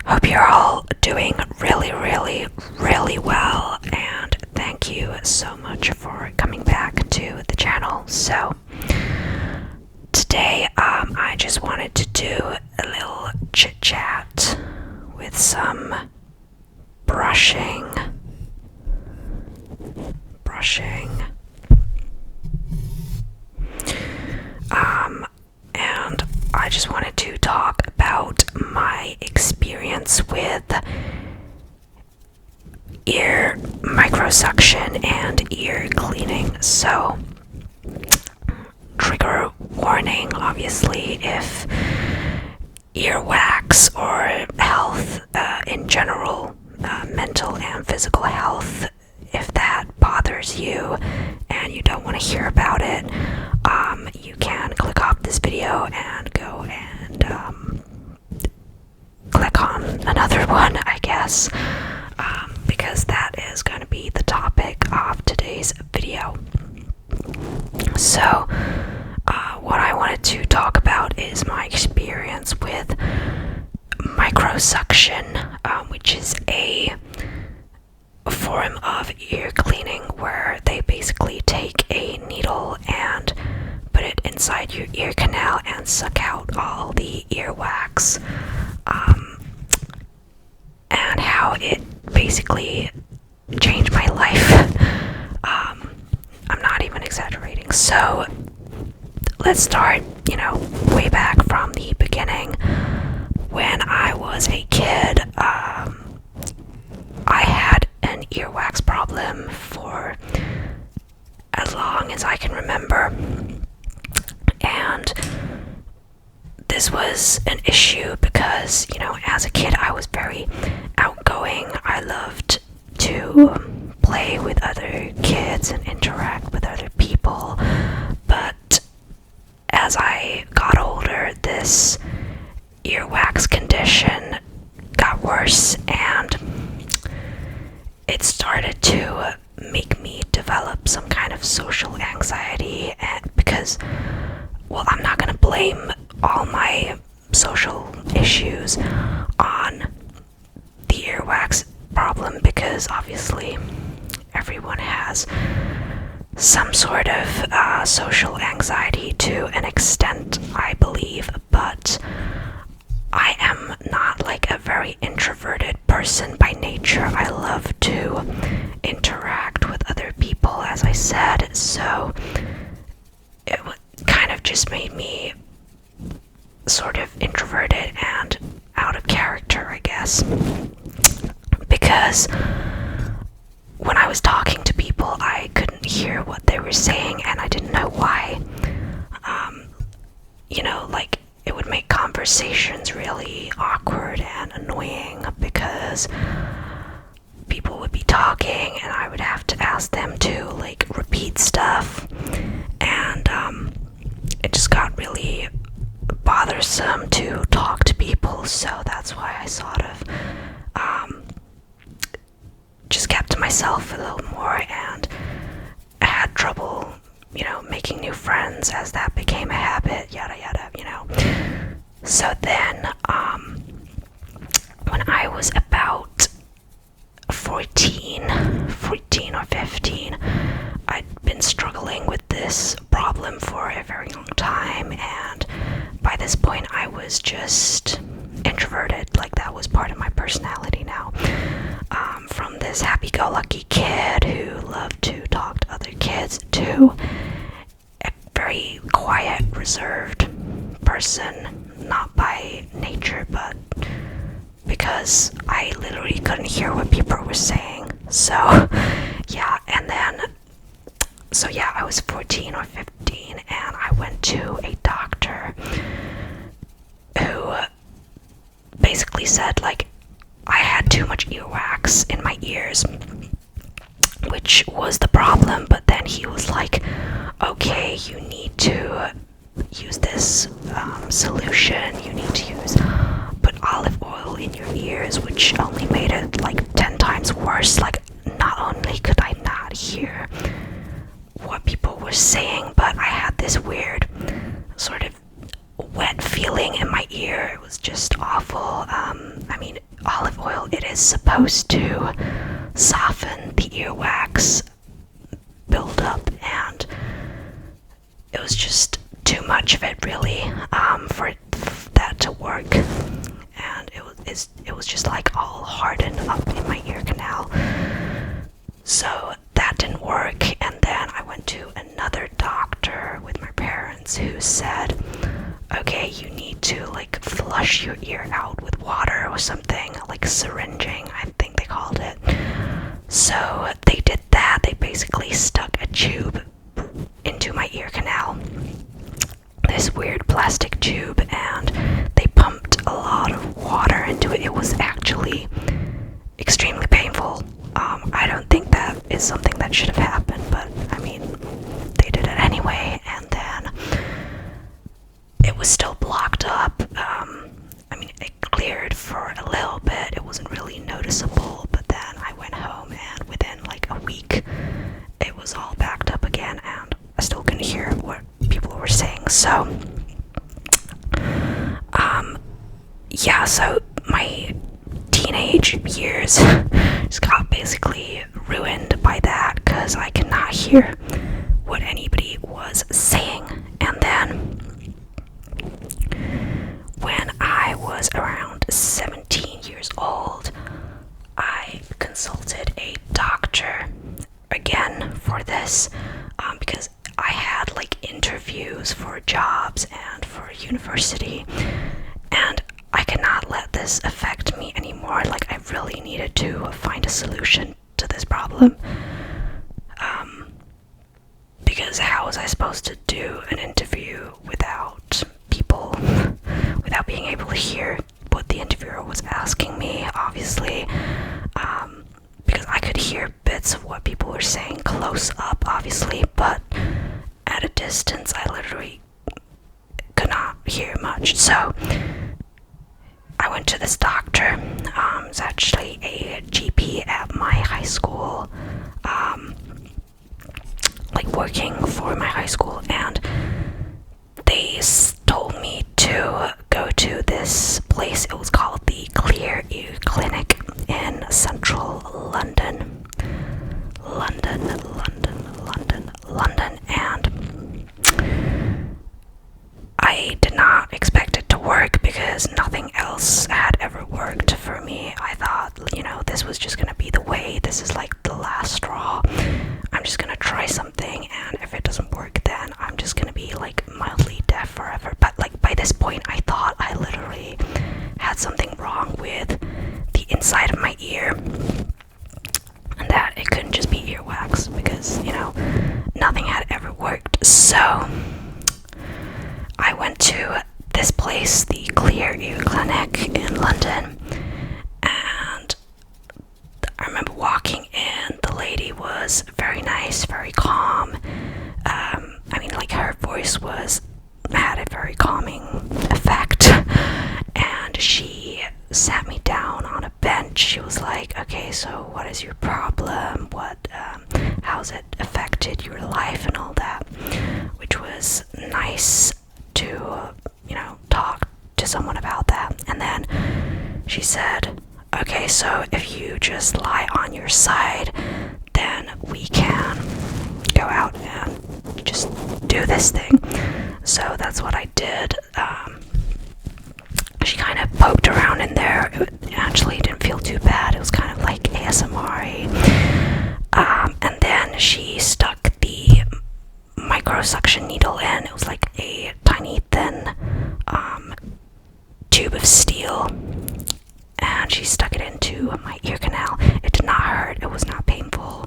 Hope you're all doing really, really, really well, and thank you so much for coming back to the channel. So, today, I just wanted to do a little chit chat with some brushing. And I just wanted to talk about my experience with ear microsuction and ear cleaning. So, trigger warning, obviously, if earwax or health in general, mental and physical health, if that bothers you and you don't want to hear about it, you can click off this video and go and click on another one, I guess, because that is going to be the topic of today's video. So, what I wanted to talk about is my experience with microsuction, which is a form of ear cleaning where they basically take a needle and put it inside your ear canal and suck out all the earwax, and how it basically changed my life. I'm not even exaggerating. So let's start, way back from the beginning. When I was a kid, I had an earwax problem for as long as I can remember. And this was an issue because, as a kid I was very outgoing. I loved to play with other kids and interact with other people. But as I got older, this earwax condition got worse, and it started to make me develop some kind of social anxiety, and because, I'm not going to blame all my social issues on the earwax problem, because obviously everyone has some sort of social anxiety to an extent, I believe, but I am not like a very introverted person by nature. I love to interact with other people, as I said, so it kind of just made me sort of introverted and out of character, I guess, because when I was talking to people, I couldn't hear what they were saying, and I didn't know why. It would make conversations really awkward and annoying because people would be talking and I would have to ask them to, repeat stuff, and it just got really bothersome to talk to people, so that's why I sort of just kept to myself a little more, and I had trouble, making new friends as that became a habit, yada yada, So then, when I was about 14 or 15, I'd been struggling with this problem for a very long time, and by this point I was just introverted, that was part of my personality now. From this happy-go-lucky kid who loved to talk to other kids to a very quiet, reserved person, not by nature, but because I literally couldn't hear what people were saying. So, I was 14 or 15, and I went to a doctor who basically said, I had too much earwax in my ears, which was the problem, but then he was like, okay, you need to use this solution, you need to put olive oil in your ears, which only made it 10 times worse. Not only could I not hear what people were saying, but I had this weird sort of wet feeling in my ear. It was just awful. olive oil, it is supposed to soften the earwax buildup, and it was just too much of it, really, for that to work. And it was just like all hardened up in my ear canal. So that didn't work, and then I went to another doctor with my parents who said, okay, you need to like flush your ear out with water or something, like syringing, I think they called it. So they did that. They basically stuck a tube into my ear canal, this weird plastic tube, and they pumped a lot of water into it. It was actually extremely painful. I don't think that is something that should have happened, but I mean, they did it anyway, and then it was still blocked up. I mean, it cleared for a little bit. It wasn't really noticeable, but then I went home, and within like a week, it was all backed up again, and I still couldn't hear what people were saying. So, yeah, so my teenage years just got basically ruined by that, because I could not hear what anybody was saying. And then when I was around 17 years old, I consulted a doctor again for this, because I had like interviews for jobs and for university, and I cannot let this affect me anymore. Like, I really needed to find a solution to this problem. Because how was I supposed to do an interview without being able to hear what the interviewer was asking me, obviously, because I could hear bits of what people were saying close up, obviously, but at a distance, I literally could not hear much. So I went to this doctor. It's actually a GP at my high school, like working for my high school, and they told me to go to this place. It was called the Clear Ear Clinic in central London, and I did not expect it to work because nothing else had ever worked for me. I thought, this was just gonna be the way. This is like the last straw. I'm just gonna try something, and if it doesn't work, then I'm just gonna be like mildly deaf forever. But like by this point, I thought I literally had something wrong with the inside of my ear, and that it couldn't just be earwax, because nothing had ever worked. So I went to this place, the Clear Ear Clinic in London, and I remember walking in. The lady was very nice, very calm. I mean, like, her voice had a very calming effect, and she sat me down on a bench. She was like, okay, so what is your problem? How's it affected your life and all that, which was nice to, talk to someone about that. And then she said, okay, so if you just lie on your side, then we can go out and just do this thing. So that's what I did. She kind of poked around in there. It actually didn't feel too bad. It was kind of like ASMR-y. And then she stuck the microsuction needle in. It was like a tiny thin tube of steel, and she stuck it into my ear canal. It did not hurt. It was not painful.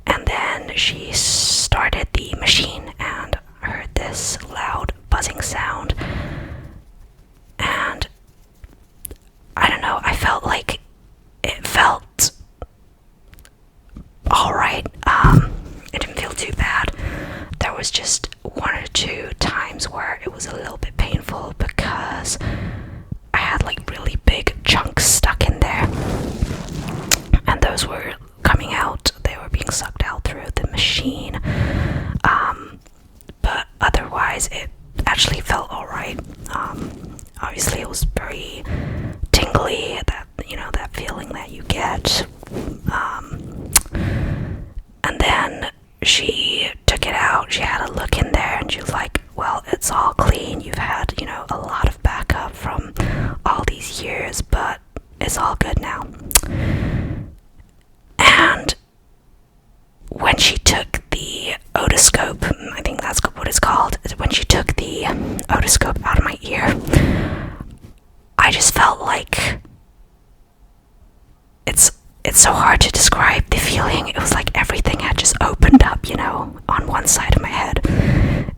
And then she started the machine, and I heard this loud buzzing sound, and I don't know, I felt like it felt alright. It didn't feel too bad. There was just one or two times where it was a little bit painful because I had like really big chunks stuck in there, and those were coming out. They were being sucked out through the machine. But otherwise, it actually felt alright. Obviously, it was very tingly. That it's all good now. And when she took the otoscope, I think that's what it's called, when she took the otoscope out of my ear, I just felt like it's so hard to describe the feeling. It was like everything had just opened up, you know, on one side of my head.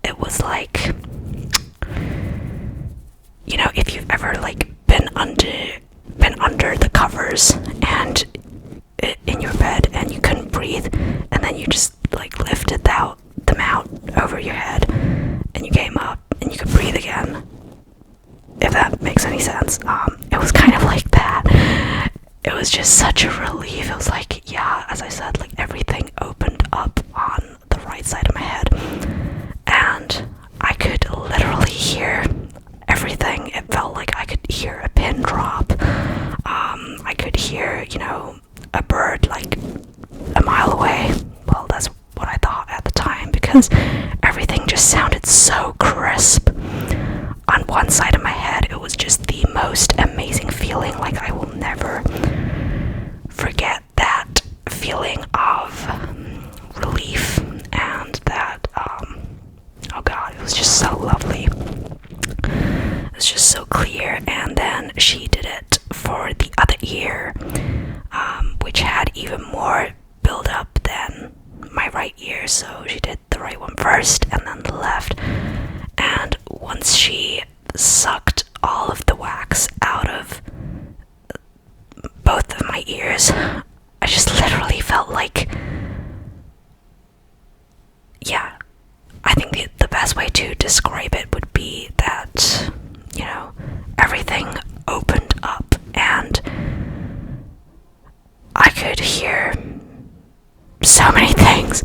It was like, you know, if you've ever like been under the covers and in your bed and you couldn't breathe, and then you just like lifted them out over your head and you came up and you could breathe again, if that makes any sense. It was kind of like that. It was just such a relief. It was like, yeah, as I said, like everything opened up on the right side of my head, and I could literally hear everything. It felt like I could hear a pin drop. I could hear, you know, a bird like a mile away. Well, that's what I thought at the time, because everything just sounded so crisp. On one side of my head, it was just the most amazing feeling. Like, I will never forget that feeling of relief, and that, oh god, it was just so lovely. It was just so clear. And then she did it for the other ear, which had even more build up than my right ear. So she did the right one first and then the left. And once she sucked all of the wax out of both of my ears, I just literally felt like, yeah, I think the best way to describe it would be that, you know, everything opened up and I could hear so many things.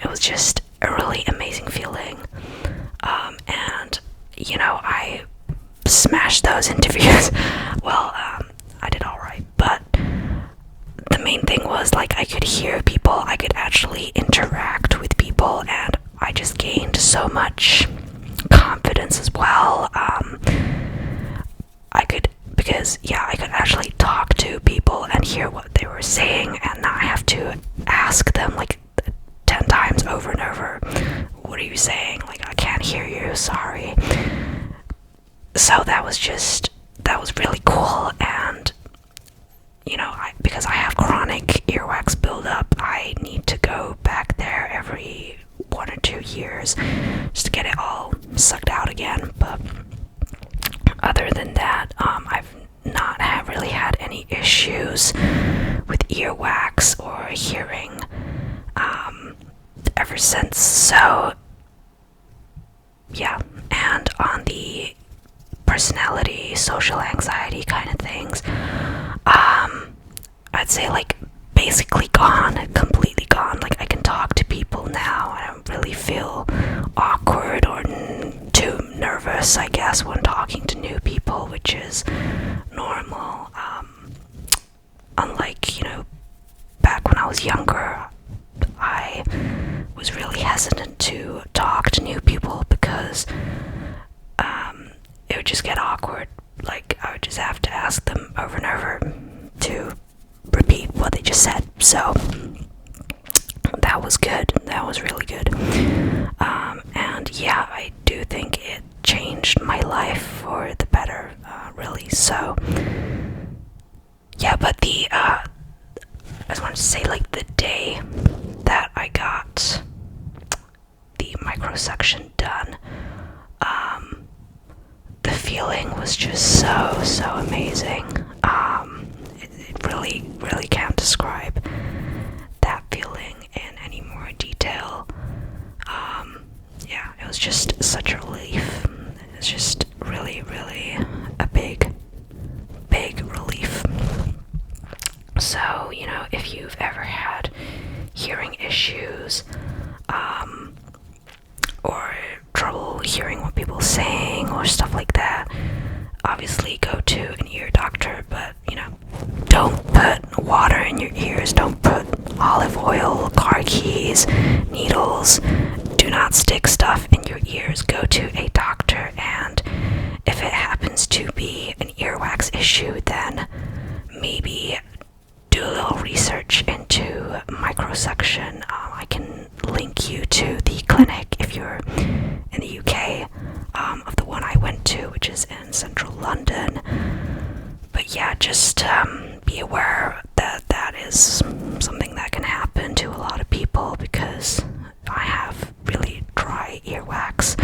It was just a really amazing feeling. And, you know, I smashed those interviews. Well, I did alright, but the main thing was, like, I could hear people, I could actually interact with people, and I just gained so much confidence as well. I could actually talk to people and hear what they were saying, and not have to ask them like 10 times over and over, what are you saying? Like, I can't hear you, sorry. So that was really cool. And, you know, because I have chronic earwax buildup, I need to go back there every 1 or 2 years just to get it all sucked out again. But other than that, I've not really had any issues with earwax or hearing ever since. So yeah. And on the personality, social anxiety kind of things, I'd say like basically gone, completely gone. Like, I can talk to people now. I don't really feel awkward or too nervous, I guess, when talking to new people, which is normal. Unlike, you know, back when I was younger, I was really hesitant to talk to new people because it would just get awkward. Like, I would just have to ask them over and over to repeat what they just said. So that was good. That was really good. And yeah, I do think it changed my life for the better, really. So yeah, but I just wanted to say, like, the day that I got the microsuction done, the feeling was just so amazing. It really can't describe that feeling in any more detail. Yeah, it was just such a relief. It's just really a big relief. So, you know, if you've ever had hearing issues, or trouble hearing what people are saying or stuff like that, obviously go to an ear doctor. But, you know, don't put water in your ears, don't put olive oil, car keys, needles. Do not stick stuff in your ears. Go to a doctor, and if it happens to be an earwax issue, then London. But yeah, just be aware that that is something that can happen to a lot of people, because I have really dry earwax,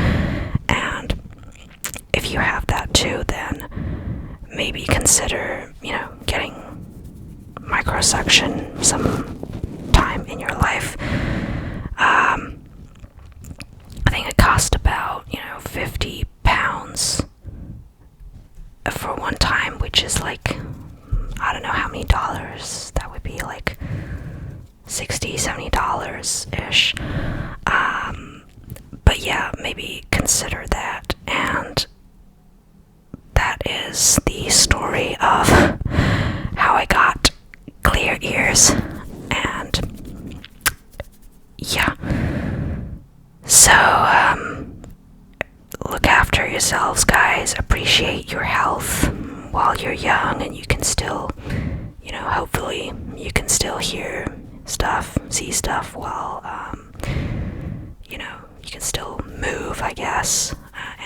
and if you have that too, then maybe consider, getting microsuction some time in your life. I think it cost about, £50 for one time, which is like, I don't know how many dollars that would be, like $60-70 ish. But yeah, maybe consider that. And that is the story of how I got clear ears. And yeah, so look after yourselves, guys. Appreciate your health while you're young, and you can still, hopefully you can still hear stuff, see stuff while you can still move, I guess.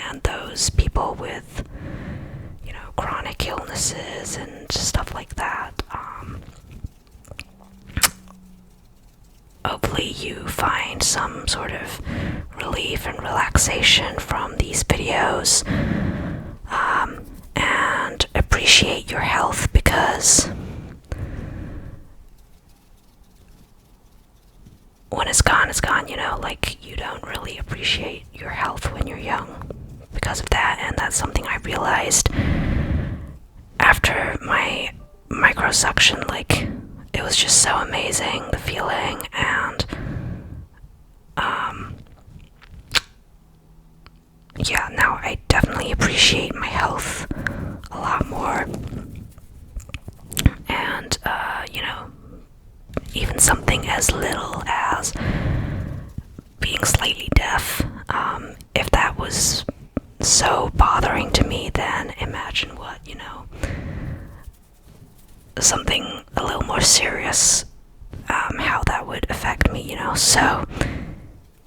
And those people with chronic illnesses and stuff like that, hopefully you find some sort of relief and relaxation from these videos, and appreciate your health, because when it's gone, it's gone, like, you don't really appreciate your health when you're young because of that. And that's something I realized after my microsuction. Like, it was just so amazing, the feeling, and yeah, now I definitely appreciate my health a lot more. And even something as little as being slightly deaf, if that was so bothering to me, then imagine what, something a little more serious, how that would affect me, So,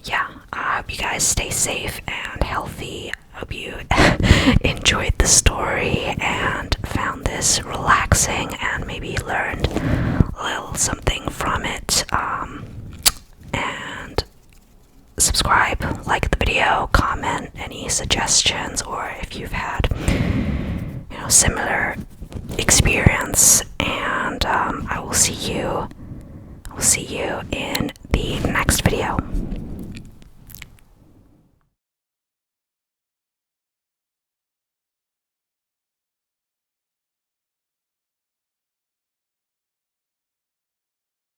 yeah, I hope you guys stay safe and healthy. I hope you enjoyed the story and found this relaxing and maybe learned a little something from it. And subscribe, like the video, comment any suggestions, or if you've had, similar experience. And I will see you in the next video.